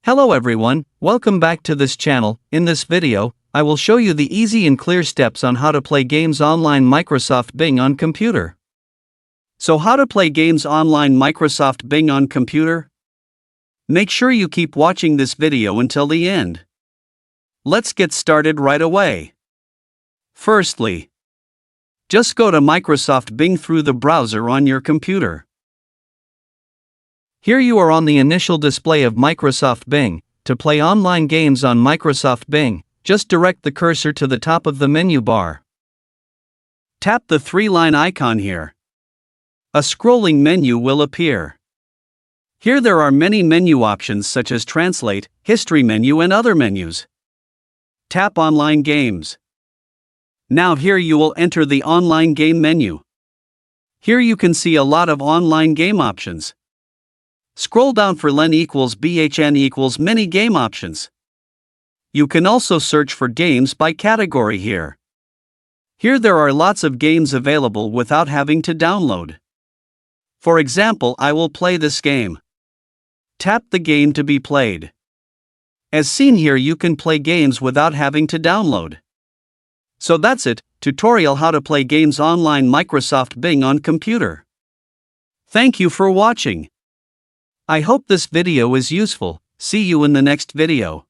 Hello everyone, welcome back to this channel. In this video, I will show you the easy and clear steps on how to play games online Microsoft Bing on computer. So how to play games online Microsoft Bing on computer? Make sure you keep watching this video until the end. Let's get started right away. Firstly, just go to Microsoft Bing through the browser on your computer. Here you are on the initial display of Microsoft Bing. To play online games on Microsoft Bing, just direct the cursor to the top of the menu bar. Tap the three-line icon here. A scrolling menu will appear. Here there are many menu options such as Translate, History menu and other menus. Tap Online Games. Now here you will enter the online game menu. Here you can see a lot of online game options. Scroll down for LAN equals BHN equals many game options. You can also search for games by category here. Here there are lots of games available without having to download. For example, I will play this game. Tap the game to be played. As seen here, you can play games without having to download. So that's it, tutorial how to play games online Microsoft Bing on computer. Thank you for watching. I hope this video is useful. See you in the next video.